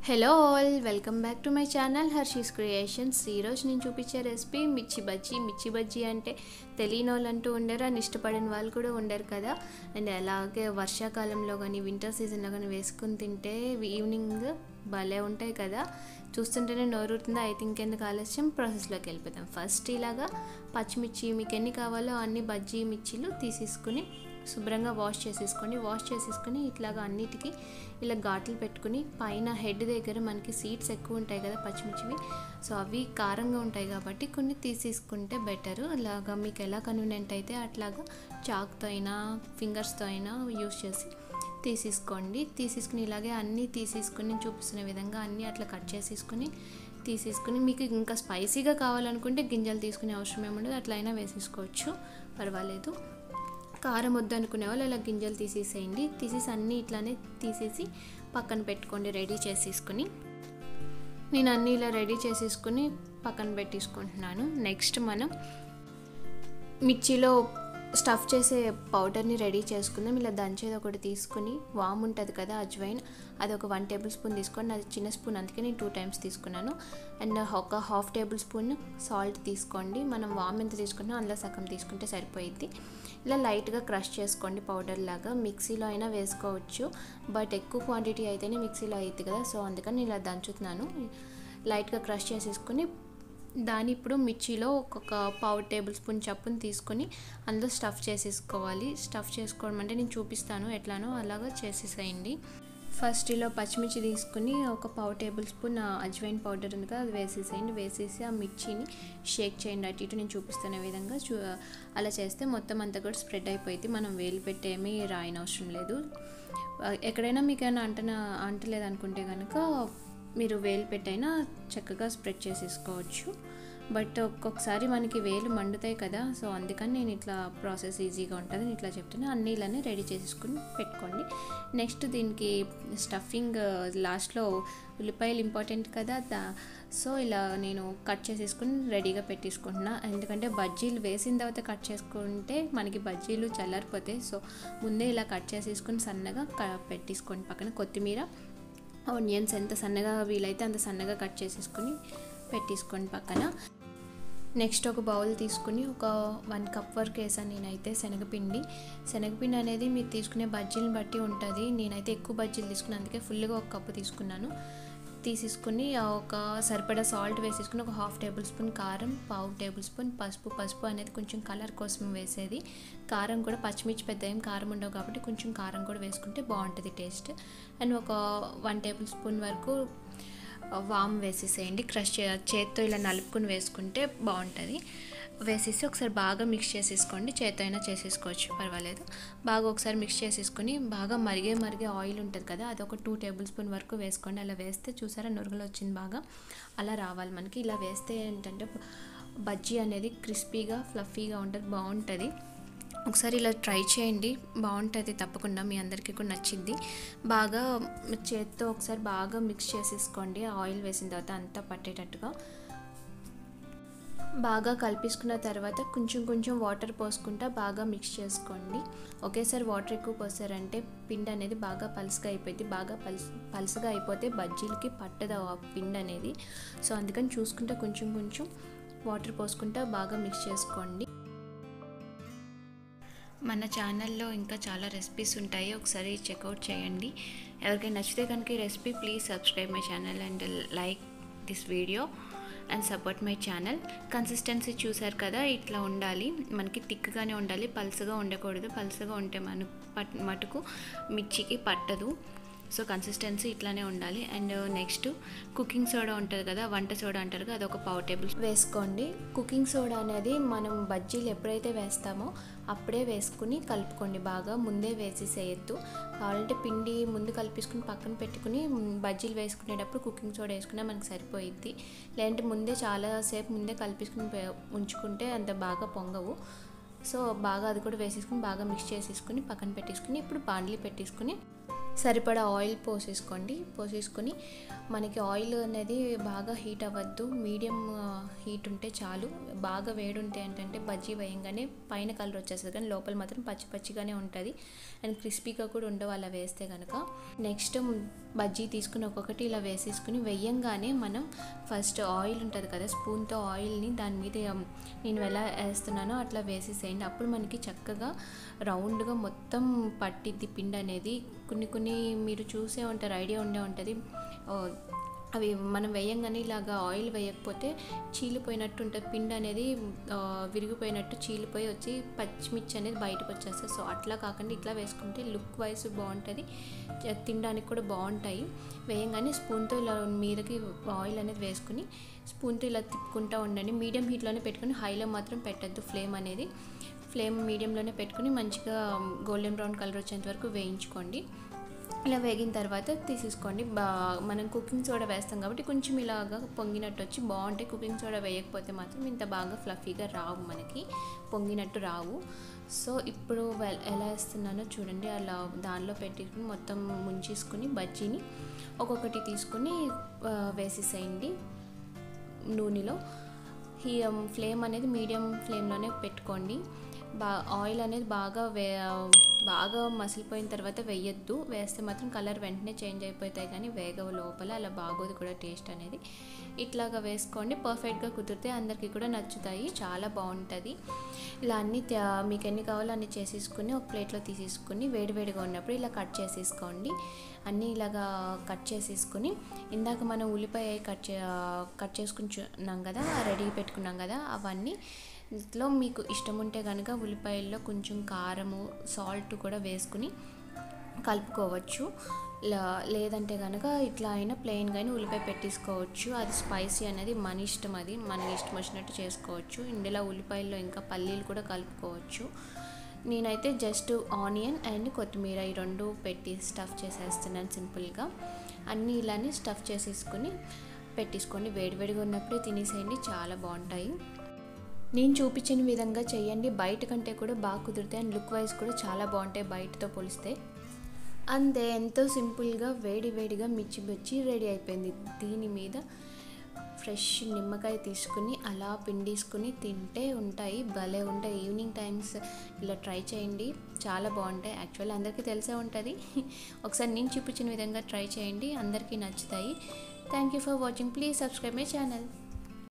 Hello all, welcome back to my channel Hershey's creations. ఈరోజు నేను చూపించే రెసిపీ మిర్చి బజ్జీ అంటే తెలియని వాళ్ళు అంటూ ఉండరు, అని ఇష్టపడిన వాళ్ళు కూడా ఉండరు కదా. అండ్ అలాగే వర్షాకాలంలో కానీ వింటర్ సీజన్లో కానీ వేసుకుని తింటే ఈవినింగ్ భలే ఉంటాయి కదా. చూస్తుంటేనే నోరుతుంది. అయితే ఇంకెందుకు ఆలస్యం, ప్రాసెస్లోకి వెళ్ళిపోతాం. ఫస్ట్ ఇలాగా పచ్చిమిర్చి మీకు ఎన్ని కావాలో అన్ని బజ్జీ మిర్చీలు తీసేసుకుని శుభ్రంగా వాష్ చేసేసుకొని ఇట్లాగా అన్నిటికీ ఇలా ఘాట్లు పెట్టుకుని పైన హెడ్ దగ్గర మనకి సీడ్స్ ఎక్కువ ఉంటాయి కదా పచ్చిమిర్చివి, సో అవి కారంగా ఉంటాయి కాబట్టి కొన్ని తీసేసుకుంటే బెటరు. అలాగా మీకు ఎలా కన్వీనియంట్ అయితే అట్లాగా చాక్తో అయినా ఫింగర్స్తో అయినా యూస్ చేసి తీసేసుకుని ఇలాగే అన్నీ తీసేసుకుని చూపిస్తున్న విధంగా అన్నీ అట్లా కట్ తీసేసుకుని మీకు ఇంకా స్పైసీగా కావాలనుకుంటే గింజలు తీసుకునే అవసరం ఏముండదు, అట్లా అయినా వేసేసుకోవచ్చు, పర్వాలేదు. కారం వద్దు అనుకునే వాళ్ళు అలా గింజలు తీసేసేయండి. తీసేసి అన్నీ ఇట్లానే తీసేసి పక్కన పెట్టుకోండి రెడీ చేసేసుకుని. నేను అన్నీ ఇలా రెడీ చేసేసుకుని పక్కన పెట్టేసుకుంటున్నాను. నెక్స్ట్ మనం మిర్చిలో స్టఫ్ చేసే పౌడర్ని రెడీ చేసుకుందాం. ఇలా దంచేది ఒకటి తీసుకుని వామ్ ఉంటుంది కదా అజ్వైన్, అది ఒక 1 టేబుల్ స్పూన్ తీసుకోండి. అది చిన్న స్పూన్, అందుకే నేను 2 టైమ్స్ తీసుకున్నాను. అండ్ ఒక 1/2 టేబుల్ స్పూన్ సాల్ట్ తీసుకోండి. మనం వామ్ ఎంత తీసుకున్నామో అందులో సగం తీసుకుంటే సరిపోయిద్ది. ఇలా లైట్గా క్రష్ చేసుకోండి పౌడర్ లాగా. మిక్సీలో అయినా వేసుకోవచ్చు, బట్ ఎక్కువ క్వాంటిటీ అయితేనే మిక్సీలో అవుతుంది కదా, సో అందుకని ఇలా దంచుతున్నాను. లైట్గా క్రష్ చేసేసుకొని దాన్ని ఇప్పుడు మిర్చిలో ఒక 1/2 టేబుల్ స్పూన్ చప్పుని తీసుకొని అందులో స్టఫ్ చేసేసుకోవాలి. స్టఫ్ చేసుకోవడం అంటే నేను చూపిస్తాను ఎట్లానో, అలాగా చేసేసేయండి. ఫస్ట్ ఇలా పచ్చిమిర్చి తీసుకుని ఒక 1/2 టేబుల్ స్పూన్ అజ్వైన్ పౌడర్ ఉంది కదా, అది వేసేసేయండి. వేసేసి ఆ మిర్చిని షేక్ చేయండి అటు ఇటు నేను చూపిస్తున్న విధంగా. అలా చేస్తే మొత్తం అంతా కూడా స్ప్రెడ్ అయిపోయింది. మనం వేలు పెట్టేమీ రాయనవసరం లేదు. ఎక్కడైనా మీకు ఏమైనా అంటలేదు అనుకుంటే కనుక మీరు వేలు పెట్టైనా చక్కగా స్ప్రెడ్ చేసేసుకోవచ్చు. బట్ ఒక్కొక్కసారి మనకి వేలు మండుతాయి కదా, సో అందుకని నేను ఇట్లా ప్రాసెస్ ఈజీగా ఉంటుంది ఇట్లా చెప్తున్నా. అన్నీ ఇలానే రెడీ చేసేసుకుని పెట్టుకోండి. నెక్స్ట్ దీనికి స్టఫింగ్ లాస్ట్లో ఉల్లిపాయలు ఇంపార్టెంట్ కదా, సో ఇలా నేను కట్ చేసేసుకుని రెడీగా పెట్టేసుకుంటున్నా. ఎందుకంటే బజ్జీలు వేసిన తర్వాత కట్ చేసుకుంటే మనకి బజ్జీలు చల్లారిపోతాయి, సో ముందే ఇలా కట్ చేసేసుకుని సన్నగా పెట్టేసుకోండి. పక్కన కొత్తిమీర, ఆనియన్స్ ఎంత సన్నగా వీలైతే అంత సన్నగా కట్ చేసేసుకుని పెట్టేసుకోండి పక్కన. నెక్స్ట్ ఒక బౌల్ తీసుకుని ఒక 1 కప్ వరకు వేసాను నేనైతే శనగపిండి అనేది మీరు తీసుకునే బజ్జీలను బట్టి ఉంటుంది. నేనైతే ఎక్కువ బజ్జీలు తీసుకున్నాను, అందుకే ఫుల్గా 1 కప్పు తీసుకున్నాను. తీసేసుకుని ఒక సరిపడా సాల్ట్ వేసేసుకుని ఒక 1/2 టేబుల్ స్పూన్ కారం, 1/2 టేబుల్ స్పూన్ పసుపు అనేది కొంచెం కలర్ కోసం వేసేది. కారం కూడా పచ్చిమిర్చి పెద్ద ఏం కారం ఉండవు కాబట్టి కొంచెం కారం కూడా వేసుకుంటే బాగుంటుంది టేస్ట్. అండ్ ఒక 1 టేబుల్ స్పూన్ వరకు వామ్ వేసేసేయండి. చేత్తో ఇలా నలుపుకుని వేసుకుంటే బాగుంటుంది. వేసేసి ఒకసారి బాగా మిక్స్ చేసేసుకోండి. చేత్తో అయినా చేసేసుకోవచ్చు, పర్వాలేదు. బాగా ఒకసారి మిక్స్ చేసేసుకొని బాగా మరిగే ఆయిల్ ఉంటుంది కదా, అది ఒక 2 టేబుల్ స్పూన్ వరకు వేసుకోండి. అలా వేస్తే చూసారా నురుగులు వచ్చింది బాగా, అలా రావాలి మనకి. ఇలా వేస్తే ఏంటంటే బజ్జీ అనేది క్రిస్పీగా ఫ్లఫీగా ఉంటుంది, బాగుంటుంది. ఒకసారి ఇలా ట్రై చేయండి, బాగుంటుంది తప్పకుండా, మీ అందరికీ కూడా నచ్చింది. బాగా చేత్తో ఒకసారి బాగా మిక్స్ చేసేసుకోండి. ఆయిల్ వేసిన తర్వాత అంతా పట్టేటట్టుగా బాగా కలిపేసుకున్న తర్వాత కొంచెం వాటర్ పోసుకుంటా బాగా మిక్స్ చేసుకోండి. ఒకేసారి వాటర్ ఎక్కువ పోసారంటే పిండి అనేది బాగా పలుసుగా అయిపోయింది. బాగా పలుసుగా అయిపోతే బజ్జీలకి పట్టదు ఆ పిండి అనేది, సో అందుకని చూసుకుంటా కొంచెం వాటర్ పోసుకుంటా బాగా మిక్స్ చేసుకోండి. మన ఛానల్లో ఇంకా చాలా రెసిపీస్ ఉంటాయి, ఒకసారి చెక్అవుట్ చేయండి. ఎవరికైనా నచ్చితే కనుక ఈ recipe please subscribe my channel and like this video and support my channel. Consistency చూసారు కదా, ఇట్లా ఉండాలి మనకి, థిక్గానే ఉండాలి, పల్సగా ఉండకూడదు. పల్సగా ఉంటే మటుకు మిర్చికి పట్టదు, సో కన్సిస్టెన్సీ ఇట్లానే ఉండాలి. అండ్ నెక్స్ట్ కుకింగ్ సోడా ఉంటుంది కదా, వంట సోడా అంటారు కదా, అది ఒక 1/4 టేబుల్ వేసుకోండి. కుకింగ్ సోడా అనేది మనం బజ్జీలు ఎప్పుడైతే వేస్తామో అప్పుడే వేసుకుని కలుపుకోండి. బాగా ముందే వేసేసేయద్దు. కావాలంటే పిండి ముందు కలిపేసుకుని పక్కన పెట్టుకుని బజ్జీలు వేసుకునేటప్పుడు కుకింగ్ సోడా వేసుకున్నా మనకు సరిపోయిద్ది. లేదంటే చాలాసేపు ముందే కలిపేసుకుని ఉంచుకుంటే అంత బాగా పొంగవు. సో బాగా అది కూడా వేసేసుకుని బాగా మిక్స్ చేసేసుకుని పక్కన పెట్టేసుకుని ఇప్పుడు బాండ్లీ పెట్టేసుకుని సరిపడా ఆయిల్ పోసేసుకొని మనకి ఆయిల్ అనేది బాగా హీట్ అవ్వద్దు, మీడియం హీట్ ఉంటే చాలు. బాగా వేడి ఉంటే ఏంటంటే బజ్జీ వేయంగానే పైన కలర్ వచ్చేస్తుంది కానీ లోపల మాత్రం పచ్చి పచ్చిగానే ఉంటుంది అండ్ క్రిస్పీగా కూడా ఉండవు అలా వేస్తే కనుక. నెక్స్ట్ బజ్జీ తీసుకుని ఒక్కొక్కటి ఇలా వేసేసుకుని వేయంగానే మనం ఫస్ట్ ఆయిల్ ఉంటుంది కదా, స్పూన్తో ఆయిల్ని దాని మీద నేను ఎలా వేస్తున్నానో అట్లా వేసేసేయండి. అప్పుడు మనకి చక్కగా రౌండ్గా మొత్తం పట్టిద్ది పిండి అనేది. కొన్ని మీరు చూసే ఉంటారు, ఐడియా ఉండే ఉంటుంది, అవి మనం వేయంగానే ఇలాగా ఆయిల్ వేయకపోతే చీలిపోయినట్టు ఉంటుంది పిండి అనేది, విరిగిపోయినట్టు చీలిపోయి వచ్చి పచ్చిమిర్చి అనేది బయటకు వచ్చేస్తుంది. సో అట్లా కాకుండా ఇట్లా వేసుకుంటే లుక్ వైజ్ బాగుంటుంది, తినడానికి కూడా బాగుంటాయి. వేయంగానే స్పూన్తో ఇలా మీదకి ఆయిల్ అనేది వేసుకుని స్పూన్తో ఇలా తిప్పుకుంటూ ఉండండి. మీడియం హీట్లోనే పెట్టుకుని హైలో మాత్రం పెట్టద్దు. ఫ్లేమ్ మీడియంలోనే పెట్టుకుని మంచిగా గోల్డెన్ బ్రౌన్ కలర్ వచ్చేంత వరకు వేయించుకోండి. ఇలా వేగిన తర్వాత తీసేసుకోండి. మనం కుకింగ్ సోడా వేస్తాం కాబట్టి కొంచెం ఇలాగా పొంగినట్టు వచ్చి బాగుంటాయి. కుకింగ్ సోడా వేయకపోతే మాత్రం ఇంత బాగా ఫ్లఫీగా రావు, మనకి పొంగినట్టు రావు. సో ఇప్పుడు ఎలా వేస్తున్నానో చూడండి. అలా దానిలో పెట్టుకుని మొత్తం ముంచేసుకుని బజ్జీని ఒక్కొక్కటి తీసుకుని వేసేసేయండి నూనెలో. ఈ ఫ్లేమ్ అనేది మీడియం ఫ్లేమ్లోనే పెట్టుకోండి. ఆయిల్ అనేది బాగా మసిలిపోయిన తర్వాత వేయొద్దు. వేస్తే మాత్రం కలర్ వెంటనే చేంజ్ అయిపోతాయి కానీ వేగవు లోపల, అలా బాగోదు కూడా టేస్ట్ అనేది. ఇట్లాగా వేసుకోండి. పర్ఫెక్ట్గా కుదిరితే అందరికీ కూడా నచ్చుతాయి, చాలా బాగుంటుంది. ఇలా అన్నీ మీకు ఎన్ని కావాలో అన్నీ చేసేసుకుని ఒక ప్లేట్లో తీసేసుకుని వేడివేడిగా ఉన్నప్పుడు ఇలా కట్ చేసేసుకోండి. అన్నీ ఇలాగా కట్ చేసేసుకుని ఇందాక మనం ఉల్లిపాయ కట్ చేసుకున్నాం కదా, రెడీ పెట్టుకున్నాం కదా, అవన్నీ ఇంట్లో మీకు ఇష్టం ఉంటే కనుక ఉల్లిపాయల్లో కొంచెం కారము, సాల్ట్ కూడా వేసుకుని కలుపుకోవచ్చు. లేదంటే కనుక ఇట్లా అయినా ప్లెయిన్గానే ఉల్లిపాయ పెట్టేసుకోవచ్చు. అది స్పైసీ అనేది మన ఇష్టం, అది మన ఇష్టం వచ్చినట్టు చేసుకోవచ్చు. ఇందులో ఉల్లిపాయల్లో ఇంకా పల్లీలు కూడా కలుపుకోవచ్చు. నేనైతే జస్ట్ ఆనియన్ అండ్ కొత్తిమీర ఈ రెండు పెట్టి స్టఫ్ చేసేస్తున్నాను సింపుల్గా. అన్నీ ఇలానే స్టఫ్ చేసేసుకుని పెట్టేసుకోండి. వేడివేడిగా ఉన్నప్పుడే తినేసేయండి, చాలా బాగుంటాయి. నేను చూపించిన విధంగా చేయండి. బయట కంటే కూడా బాగా కుదురుతాయి అండ్ లుక్ వైజ్ కూడా చాలా బాగుంటాయి బయటతో పోలిస్తే. అంతే, ఎంతో సింపుల్గా వేడివేడిగా మిర్చి బజ్జీ రెడీ అయిపోయింది. దీని మీద ఫ్రెష్ నిమ్మకాయ తీసుకుని అలా పిండేసుకుని తింటే ఉంటాయి, భలే ఉంటాయి. ఈవినింగ్ టైమ్స్ ఇలా ట్రై చేయండి, చాలా బాగుంటాయి. యాక్చువల్లీ అందరికీ తెలిసే ఉంటుంది, ఒకసారి నేను చూపించిన విధంగా ట్రై చేయండి, అందరికీ నచ్చుతాయి. Thank you for watching. Please subscribe my channel.